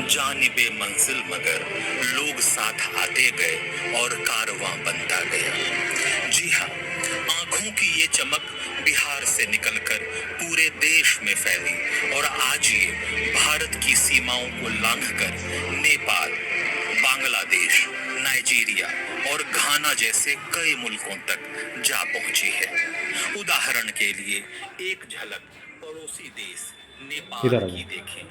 जानिबे मंजिल मगर लोग साथ आते गए और कारवां बनता गया। जी हाँ, आंखों की ये चमक बिहार से निकलकर पूरे देश में फैली और आज ये भारत की सीमाओं को लांघकर नेपाल, बांग्लादेश, नाइजीरिया और घाना जैसे कई मुल्कों तक जा पहुंची है। उदाहरण के लिए एक झलक पड़ोसी देश नेपाल इधर आ की जाओ। देखें।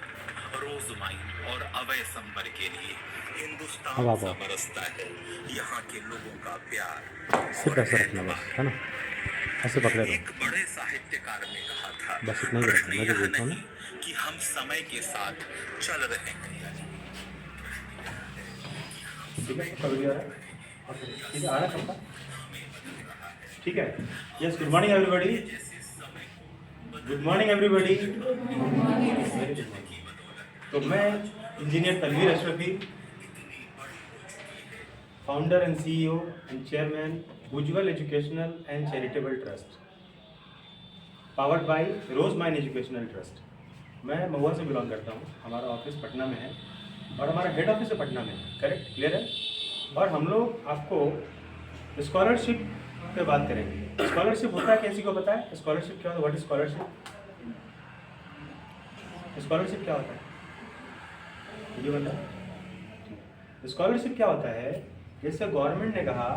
रोजमाइन और अवय संबर के लिए अब हिंदुस्तान आप सा आओ, बरसता है यहाँ के लोगों का प्यार सिर्फ और ऐसे रखना बस, एतबार। है ना? ऐसे पकड़े रहो, एक बड़े साहित्यकार ने कहा था, बस इतना ही रखना। प्रश्न मैं जो यह बोलता हूँ नहीं ना, कि हम समय के साथ चल रहे हैं, ठीक है, सबका वीडियो आ रहा है? ठीक है, आ रहा है सबका? ठीक है। Yes, good morning everybody. Good morning everybody. तो मैं engineer Tanveer Ashrafi, founder and CEO and chairman Ujjwal Educational and Charitable Trust, powered by Rose Mine Educational Trust. मैं महुआ से बिलोंग करता हूँ। हमारा ऑफिस पटना में है और हमारा हेड ऑफिस है पटना में, करेक्ट, क्लियर है? और हम लोग आपको स्कॉलरशिप पे बात करेंगे। स्कॉलरशिप होता है, किसी को पता है स्कॉलरशिप क्या होता है? What is scholarship? स्कॉलरशिप क्या होता है ये बता। स्कॉलरशिप क्या होता है? जैसे गवर्नमेंट ने कहा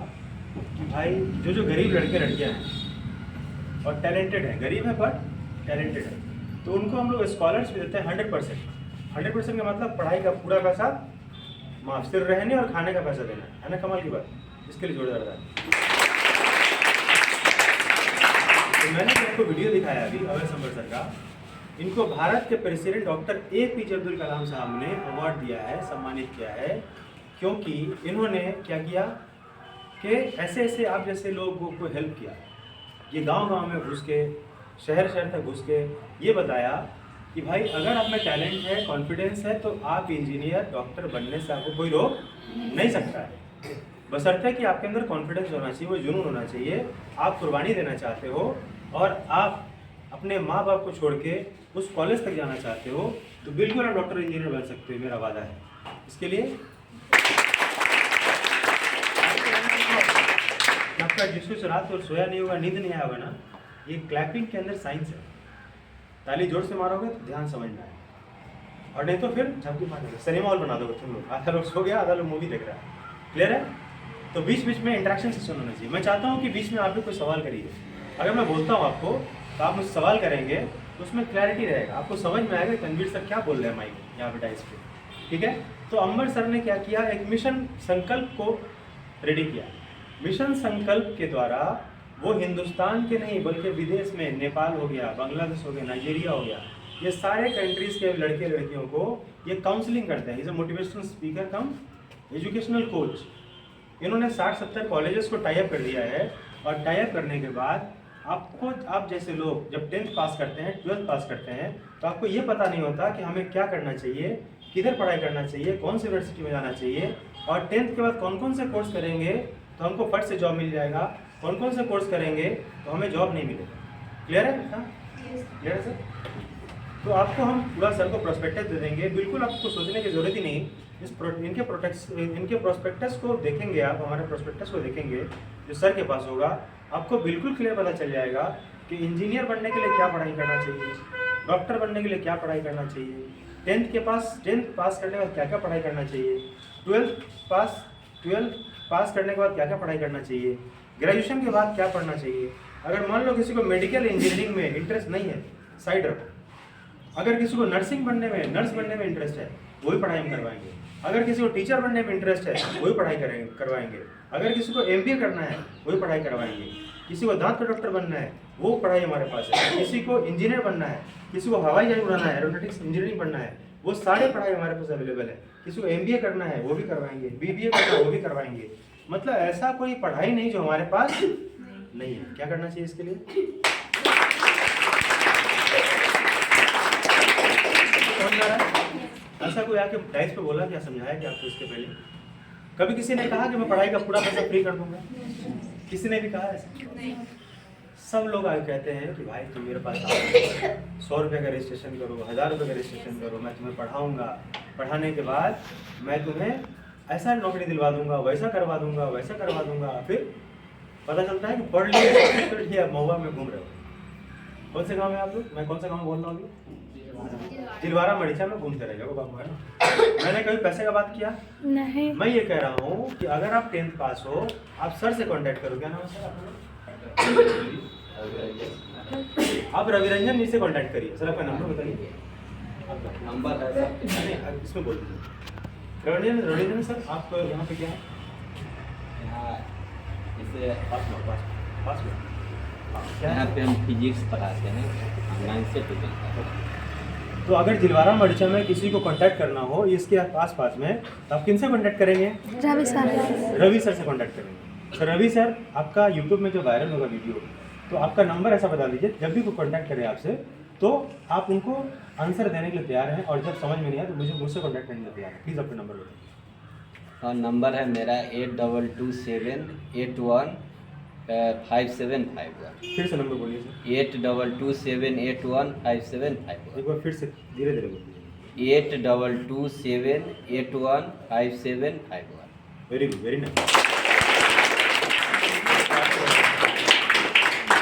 कि भाई जो गरीब लड़के लड़कियां हैं और टैलेंटेड हैं, गरीब है बट टैलेंटेड है, तो उनको हम लोग स्कॉलरशिप देते हैं 100%। 100% का मतलब पढ़ाई का पूरा पैसा माफ, सिर्फ रहने और खाने का पैसा देना है ना? कमाल की बात, इसके लिए जोरदार था। तो मैंने जो आपको वीडियो दिखाया अभी अवय संबर सर का, इनको भारत के president doctor APJ Abdul Kalam साहब ने अवार्ड दिया है, सम्मानित किया है, क्योंकि इन्होंने क्या किया कि ऐसे ऐसे आप जैसे लोगों को हेल्प किया। ये गांव-गांव में घुस के, शहर शहर तक घुस के ये बताया कि भाई अगर आप में टैलेंट है, कॉन्फिडेंस है, तो आप इंजीनियर डॉक्टर बनने से आपको कोई रोक नहीं सकता है, बशर्ते कि आपके अंदर कॉन्फिडेंस होना चाहिए, वो जुनून होना चाहिए, आप कुर्बानी देना चाहते हो और आप अपने माँ बाप को छोड़ के उस कॉलेज तक जाना चाहते हो, तो बिल्कुल आप डॉक्टर इंजीनियर बन सकते हो, मेरा वादा है। इसके लिए आपका जिसको रात को सोया नहीं होगा, नींद नहीं आया होगा ना, ये क्लैपिंग के अंदर साइंस है। ताली जोर से मारोगे तो ध्यान समझना है, और नहीं तो फिर झपकी मारोगे, सिनेमा हॉल बना दोगे तुम लोग। आधा लोग सो गया, आधा लोग मूवी देख रहा है, क्लियर है? तो बीच बीच में इंटरेक्शन सेशन होना चाहिए। मैं चाहता हूँ कि बीच में आप भी कोई सवाल करिए। अगर मैं बोलता हूँ आपको तो आप मुझसे सवाल करेंगे तो उसमें क्लैरिटी रहेगा, आपको समझ में आएगा तनवीर सर क्या बोल रहे हैं माइक यहाँ पे डाइस पे, ठीक है? तो अंबर सर ने क्या किया, एक मिशन संकल्प को रेडी किया। मिशन संकल्प के द्वारा वो हिंदुस्तान के नहीं बल्कि विदेश में, नेपाल हो गया, बांग्लादेश हो गया, नाइजीरिया हो गया, ये सारे कंट्रीज़ के लड़के लड़कियों को ये काउंसलिंग करते हैं। Is a motivational speaker come educational coach. इन्होंने 60-70 कॉलेजेस को टाई अप कर दिया है, और टाई अप करने के बाद आपको, आप जैसे लोग जब 10th पास करते हैं, 12th पास करते हैं, तो आपको ये पता नहीं होता कि हमें क्या करना चाहिए, किधर पढ़ाई करना चाहिए, कौन सी यूनिवर्सिटी में जाना चाहिए, और 10th के बाद कौन कौन से कोर्स करेंगे तो हमको फट से जॉब मिल जाएगा, कौन कौन से कोर्स करेंगे तो हमें जॉब नहीं मिलेगा। क्लियर है? हाँ, क्लियर है सर? तो आपको हम पूरा सर को प्रोस्पेक्टस दे देंगे, बिल्कुल आपको सोचने की ज़रूरत ही नहीं। इनके प्रोस्पेक्टस को देखेंगे आप, हमारे प्रोस्पेक्टस को देखेंगे जो सर के पास होगा, आपको बिल्कुल क्लियर पता चल जाएगा कि इंजीनियर बनने के लिए क्या पढ़ाई करना चाहिए, डॉक्टर बनने के लिए क्या पढ़ाई करना चाहिए, 10th पास करने के बाद क्या क्या पढ़ाई करना चाहिए, 12th पास करने के बाद क्या क्या पढ़ाई करना चाहिए, ग्रेजुएशन के बाद क्या पढ़ना चाहिए। अगर मान लो किसी को मेडिकल इंजीनियरिंग में इंटरेस्ट नहीं है, साइड रखो। अगर किसी को नर्स बनने में इंटरेस्ट है, वही पढ़ाई हम करवाएंगे। अगर किसी को टीचर बनने में इंटरेस्ट है, वही पढ़ाई करवाएंगे। अगर किसी को MBA करना है, वही पढ़ाई करवाएंगे। किसी को दांत का डॉक्टर बनना है, वो पढ़ाई हमारे पास है। किसी को इंजीनियर बनना है, किसी को हवाई जहाज उड़ाना है, एरोनॉटिक्स इंजीनियरिंग बनना है, वो सारे पढ़ाई हमारे पास अवेलेबल है। किसी को MBA करना है, वो भी करवाएंगे, BBA करना है, वो भी करवाएंगे। मतलब ऐसा कोई पढ़ाई नहीं जो हमारे पास नहीं है। क्या करना चाहिए इसके लिए? ऐसा कोई आके डाइस पे बोला क्या, समझाया क्या आपको इसके पहले? कभी किसी ने कहा कि मैं पढ़ाई का पूरा पैसा फ्री कर दूंगा? किसी ने भी कहा ऐसा? सब लोग आगे कहते हैं कि भाई तुम मेरे पास आओ, 100 रुपये का रजिस्ट्रेशन करो, 1000 रुपये का रजिस्ट्रेशन करो, मैं तुम्हें पढ़ाऊंगा। पढ़ाने के बाद मैं तुम्हें ऐसा नौकरी दिलवा दूंगा, वैसा करवा दूंगा, वैसा करवा दूंगा। फिर पता चलता है कि पढ़ लिया महुआ में घूम रहे हो। कौन से गांव में आप लोग? मैं कौन सा गांव बोल रहा हूँ अभी? जिलवारा मड़ीचा में घूमते रह जाओ बाबू, है ना? मैंने कभी पैसे का बात किया नहीं। मैं ये कह रहा हूँ कि अगर आप 10th पास हो, आप सर से कांटेक्ट करो। क्या नाम है सर आपका? आप रविरंजन जी से कांटेक्ट करिए। सर आपका नंबर बताइए। नंबर है सर, इसमें बोल दीजिए। रविरंजन सर, आप यहाँ पे क्या है? यहाँ इसे पास में यहाँ पे हम फिजिक्स पढ़ाते हैं, 9 से 12 तक। तो अगर जिलवारा मड़ीचा में किसी को कांटेक्ट करना हो इसके पास में, तो आप किन से कांटेक्ट करेंगे? रवि सर। रवि सर से कांटेक्ट करेंगे। सर रवि सर, आपका यूट्यूब में जो वायरल होगा वीडियो, तो आपका नंबर ऐसा बता दीजिए, जब भी कोई कांटेक्ट करे आपसे तो आप उनको आंसर देने के लिए तैयार हैं, और जब समझ में नहीं आया तो मुझसे कांटेक्ट करने के लिए तैयार है। प्लीज़ अपना नंबर बताइए। और नंबर है मेरा 8227815751। फिर से नंबर बोलिए सर। 8227815751। एक बार फिर से धीरे धीरे बोलिए। 8227815751। Very good, very nice.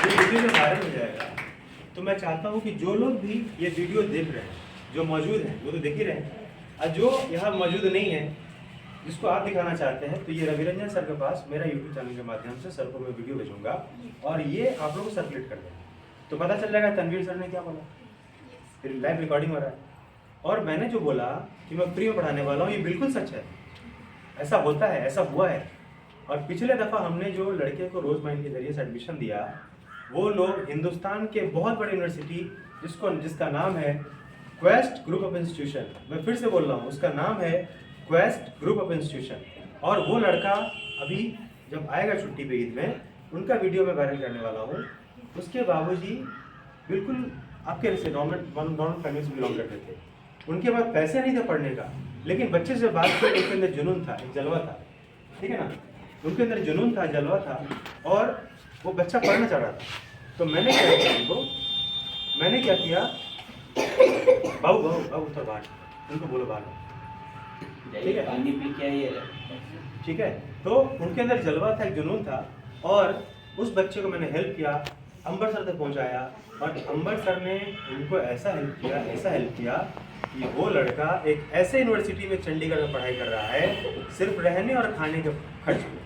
ये वीडियो जब वायरल हो जाएगा तो मैं चाहता हूँ कि जो लोग भी ये वीडियो देख रहे हैं, जो मौजूद हैं वो तो देख ही रहे हैं, और जो यहाँ मौजूद नहीं है, जिसको आप दिखाना चाहते हैं, तो ये रविरंजन सर के पास मेरा यूट्यूब चैनल के माध्यम से सर को मैं वीडियो भेजूंगा और ये आप लोगों को सर्कुलेट कर देंगे, तो पता चल जाएगा तनवीर सर ने क्या बोला। फिर लाइव रिकॉर्डिंग हो रहा है, और मैंने जो बोला कि मैं फ्री में पढ़ाने वाला हूँ, ये बिल्कुल सच है। ऐसा होता है, ऐसा हुआ है। और पिछले दफ़ा हमने जो लड़के को रोज माइंड के जरिए से एडमिशन दिया, वो लोग हिंदुस्तान के बहुत बड़ी यूनिवर्सिटी जिसका नाम है क्वेस्ट ग्रुप ऑफ इंस्टीट्यूशन, मैं फिर से बोल रहा हूँ, उसका नाम है क्वेस्ट ग्रुप ऑफ इंस्टीट्यूशन। और वो लड़का अभी जब आएगा छुट्टी पे ईद में, उनका वीडियो मैं वायरल करने वाला हूँ। उसके बाबूजी बिल्कुल आपके जैसे नॉर्मल फैमिली से बिलोंग करते थे, उनके पास पैसे नहीं थे पढ़ने का, लेकिन बच्चे से बात की उनके अंदर जुनून था, एक जलवा था, ठीक है ना? उनके अंदर जुनून था, जलवा था, और वो बच्चा पढ़ना चाह रहा था। तो मैंने क्या किया उनको, मैंने क्या किया, बाबू बाबू बाबू तो बाहर, उनको बोलो बाहर, ठीक है? पानी पी के आइए। ठीक है, तो उनके अंदर जलवा था, एक जुनून था, और उस बच्चे को मैंने हेल्प किया, अंबर सर तक पहुंचाया, और अंबर सर ने उनको ऐसा हेल्प किया कि वो लड़का एक ऐसे यूनिवर्सिटी में चंडीगढ़ में पढ़ाई कर रहा है, सिर्फ रहने और खाने के खर्च पे,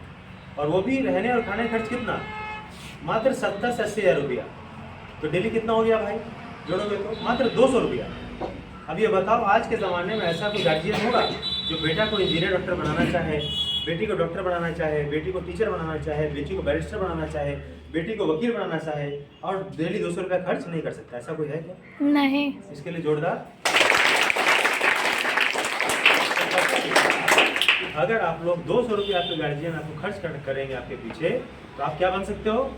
और वो भी रहने और खाने का खर्च कितना, मात्र 70 से 80 हज़ार रुपया। तो डेली कितना हो गया भाई, जोड़ोगे तो मात्र 200 रुपया। अब ये बताओ, आज के ज़माने में ऐसा कोई गार्जियन होगा जो बेटा को इंजीनियर डॉक्टर बनाना चाहे, बेटी को डॉक्टर बनाना चाहे, बेटी को टीचर बनाना चाहे, बेटी को बैरिस्टर बनाना चाहे, बेटी को वकील बनाना चाहे, और डेली 200 रुपया खर्च नहीं कर सकता? ऐसा कोई है क्या? नहीं। इसके लिए जोरदार। अगर आप लोग 200 रुपया आपके गार्जियन आपको खर्च करेंगे आपके पीछे, तो आप क्या बन सकते हो?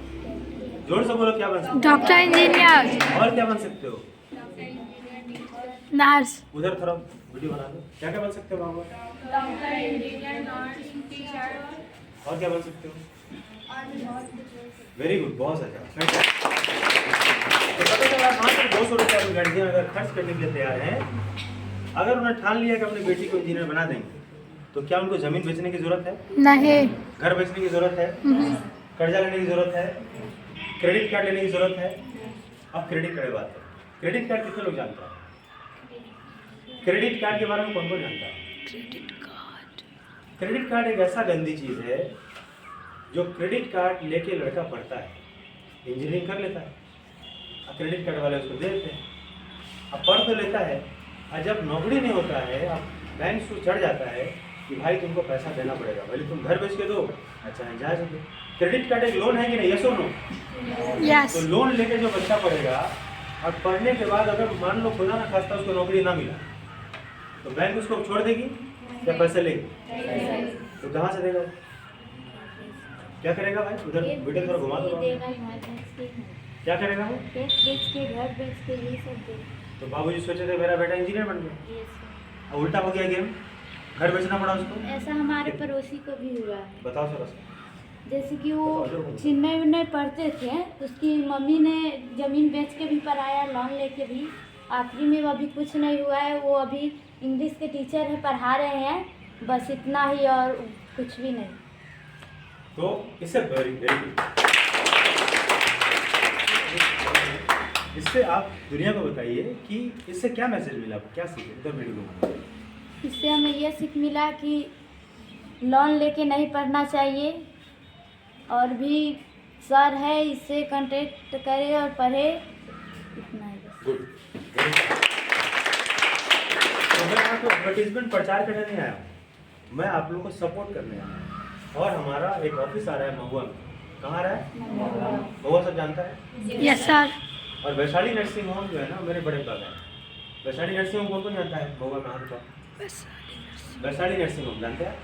जोर से बोलो, क्या बन सकते हो? Doctor, engineer. और क्या बन सकते हो? नर्स। उधर थोड़ा वीडियो बना दो। क्या क्या बन सकते हो बाबा? Doctor, engineer, nurse, teacher. और क्या बन सकते हो? वेरी गुड, बहुत अच्छा। तो पता चला मात्र 200 रुपया गार्जियन अगर खर्च करने के लिए तैयार हैं, अगर उन्होंने ठान लिया कि अपनी बेटी को इंजीनियर बना देंगे, तो क्या उनको जमीन बेचने की जरूरत है? नहीं। घर बेचने की जरूरत है? कर्जा लेने की जरूरत है? क्रेडिट कार्ड लेने की जरूरत है? अब क्रेडिट कार्ड बात है। क्रेडिट कार्ड कितने लोग जानते हैं? क्रेडिट कार्ड के बारे में कौन कौन जानता है? क्रेडिट कार्ड एक ऐसा गंदी चीज़ है, जो क्रेडिट कार्ड लेके लड़का पढ़ता है, इंजीनियरिंग कर लेता है, और क्रेडिट कार्ड वाले उसको दे देते हैं। अब पढ़ तो लेता है, और जब नौकरी नहीं होता है, अब बैंक से चढ़ जाता है कि भाई तुमको पैसा देना पड़ेगा, भले तुम घर बेच के दो, अच्छा नहीं जा सकते। क्रेडिट कार्ड एक लोन है कि नहीं? यस और नो? यस। तो लोन लेके जो बच्चा पढ़ेगा, और पढ़ने के बाद अगर मान लो खुदा ना खास्ता उसको नौकरी ना मिला, तो बैंक उसको छोड़ देगी या पैसे लेगी? तो कहाँ से देगा? क्या करेगा भाई? उधर वीडियो थोड़ा घुमा दो। क्या करेगा वो? बेच के, घर बेच के, ये सब दे। तो बाबूजी सोचे थे मेरा बेटा इंजीनियर बन गया, अब उल्टा हो गया गेम, घर बेचना पड़ा उसको। ऐसा हमारे पड़ोसी को भी हुआ है। बताओ सर। जैसे कि वो चिन्मय विनय पढ़ते थे, तो उसकी मम्मी ने ज़मीन बेच के भी पढ़ाया, लोन लेके भी, आखिरी में वो अभी कुछ नहीं हुआ है, वो अभी इंग्लिश के टीचर हैं, पढ़ा रहे हैं, बस इतना ही और कुछ भी नहीं। तो इससे वेरी वेरी गुड। इससे आप दुनिया को बताइए कि इससे क्या मैसेज मिला, आपको क्या सीखे इधर वीडियो में। इससे हमें ये सीख मिला कि लोन लेके नहीं पढ़ना चाहिए, और भी सर है इससे कांटेक्ट करे और पढ़े, इतना ही बस। गुड। तो मैं यहाँ तो एडवर्टीजमेंट प्रचार करने नहीं आया हूँ, मैं आप लोगों को सपोर्ट करने आया हूँ। और हमारा एक ऑफिस आ रहा है महुआ में। कहाँ आ रहा है? महुआ सब जानता है? Yes sir. और वैशाली नर्सिंग होम जो है ना, मेरे बड़े दादा है। वैशाली नर्सिंग होम कौन कौन जानता है? महुआ में हाथ उठाओ। वैशाली नर्सिंग होम जानते हैं?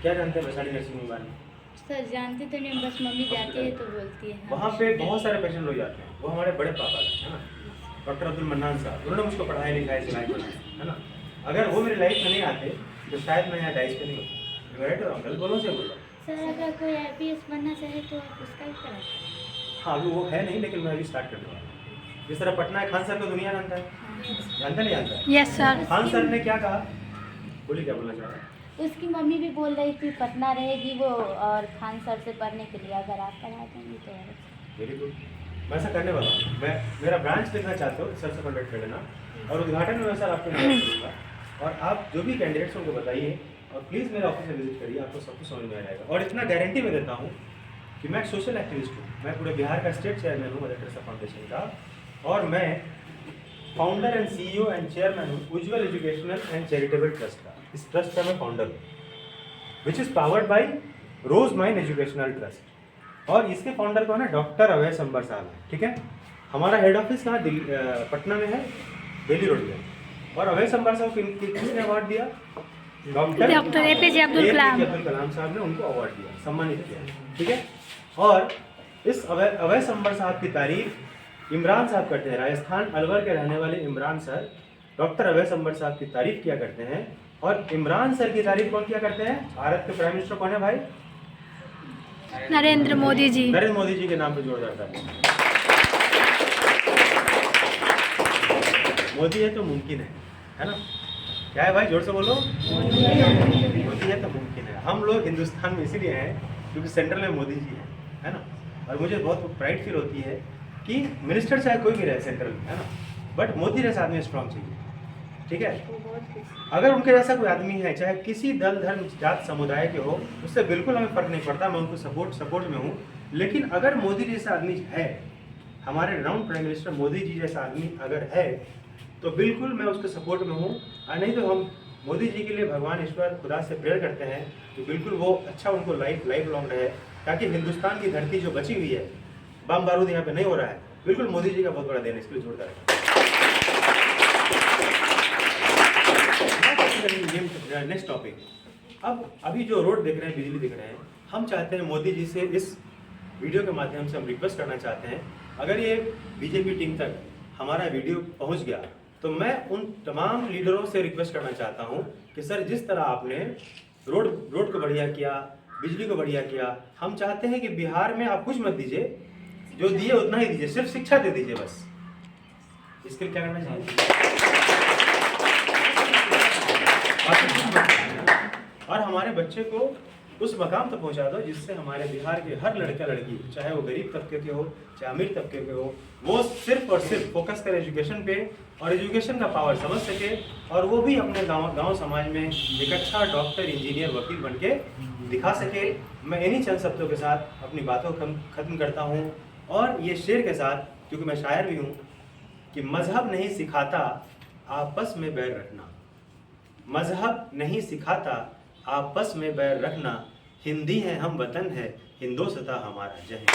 क्या जानते हैं वैशाली नर्सिंग होम बारे में? सर जानते तो नहीं, बस मम्मी जाती है तो बोलती है। वहाँ पे बहुत सारे पेशेंट लोग जाते हैं, वो हमारे बड़े पापा है ना, डॉक्टर अब्दुल मन्नान साहब। उन्होंने मुझको पढ़ाया लिखाया सिखाया है ना। अगर वो मेरी लाइफ में नहीं आते तो शायद मैं यहाँ डाइस पे नहीं होता। राइट और अंकल बोलो से बोलो। सर अगर कोई IPS बनना चाहे तो आप उसका भी करा सकते हैं। हाँ अभी वो है नहीं, लेकिन मैं अभी स्टार्ट करने वाला हूँ। जिस तरह पटना है, खान सर को दुनिया जानता है, जानता नहीं जानता? Yes sir. खान सर ने क्या कहा, बोलिए क्या बोलना चाह रहे हैं? उसकी मम्मी भी बोल रही थी पटना रहेगी वो, और खान सर से पढ़ने के लिए, अगर आप पढ़ा देंगे तो और अच्छा। Very good. मैं ऐसा करने वाला हूँ। मैं मेरा ब्रांच देखना चाहते हो, सर से कॉन्टेक्ट कर लेना, और उद्घाटन में मैं सर आपको इन्वाइट करूँगा। और आप जो भी कैंडिडेट्स उनको बताइए, और प्लीज़ मेरे ऑफिस में विजिट करिए, आपको सब कुछ समझ में आ जाएगा। और इतना गारंटी मैं देता हूँ कि मैं एक सोशल एक्टिविस्ट हूँ। मैं पूरे बिहार का स्टेट चेयरमैन हूँ मदर टेरेसा फाउंडेशन का, और मैं founder and CEO and chairman हूँ Ujjwal Educational and Charitable Trust का। इस ट्रस्ट का मैं फाउंडर हूँ, which is powered by Rose Mine Educational Trust. और इसके फाउंडर कौन है? डॉक्टर अभय संबर साहब है। ठीक है, हमारा हेड ऑफिस कहाँ? पटना में है, दिल्ली रोड में। और अभय संबर साहब को किसने अवार्ड दिया? डॉक्टर APJ अब्दुल कलाम साहब ने उनको अवार्ड दिया, सम्मानित किया। ठीक है, और इस अभय संबर साहब की तारीफ इमरान साहब करते हैं। राजस्थान अलवर के रहने वाले इमरान सर डॉक्टर अभय संबर साहब की तारीफ किया करते हैं। और इमरान सर की तारीफ कौन किया करते हैं? भारत के प्राइम मिनिस्टर कौन है भाई? नरेंद्र मोदी जी। नरेंद्र मोदी जी के नाम पे जोरदार था। मोदी है तो मुमकिन है ना? क्या है भाई, जोर से बोलो। मोदी है तो मुमकिन है। हम लोग हिंदुस्तान में इसीलिए हैं क्योंकि सेंट्रल में मोदी जी है ना। और मुझे बहुत प्राइड फील होती है कि मिनिस्टर चाहे कोई भी रहे सेंट्रल में, है ना, बट मोदी जैसा आदमी स्ट्रांग चाहिए। ठीक है, अगर उनके जैसा कोई आदमी है, चाहे किसी दल धर्म जात समुदाय के हो, उससे बिल्कुल हमें फर्क नहीं पड़ता, मैं उनको सपोर्ट में हूँ। लेकिन अगर मोदी जैसा आदमी है, हमारे round prime minister Modi ji जैसा आदमी अगर है, तो बिल्कुल मैं उसके सपोर्ट में हूँ। और नहीं तो हम मोदी जी के लिए भगवान ईश्वर खुदा से प्रेयर करते हैं कि बिल्कुल वो अच्छा उनको लाइफ लॉन्ग रहे, ताकि हिंदुस्तान की धरती जो बची हुई है, बम बारूद यहाँ पे नहीं हो रहा है, बिल्कुल मोदी जी का बहुत बड़ा देन है, इसके लिए जोरदार नेक्स्ट टॉपिक। अब अभी जो रोड देख रहे हैं, बिजली देख रहे हैं, हम चाहते हैं मोदी जी से इस वीडियो के माध्यम से हम रिक्वेस्ट करना चाहते हैं, अगर ये बीजेपी टीम तक हमारा वीडियो पहुंच गया तो मैं उन तमाम लीडरों से रिक्वेस्ट करना चाहता हूं कि सर, जिस तरह आपने रोड को बढ़िया किया, बिजली को बढ़िया किया, हम चाहते हैं कि बिहार में आप कुछ मत दीजिए, जो दिए उतना ही दीजिए, सिर्फ शिक्षा दे दीजिए बस। इसके लिए क्या करना चाहिए? और हमारे बच्चे को उस मकाम तक पहुंचा दो जिससे हमारे बिहार के हर लड़का लड़की, चाहे वो गरीब तबके के हो चाहे अमीर तबके के हो, वो सिर्फ और सिर्फ फोकस करे एजुकेशन पे, और एजुकेशन का पावर समझ सके, और वो भी अपने गांव समाज में एक अच्छा डॉक्टर, इंजीनियर, वकील बन के दिखा सके। मैं इन्हीं चंद शब्दों के साथ अपनी बातों को खत्म करता हूँ, और ये शेर के साथ, क्योंकि मैं शायर भी हूँ, कि मजहब नहीं सिखाता आपस में बैर रखना, मजहब नहीं सिखाता आपस में बैर रखना, हिंदी है हम वतन है हिंदोस्तां हमारा, जय हिंद।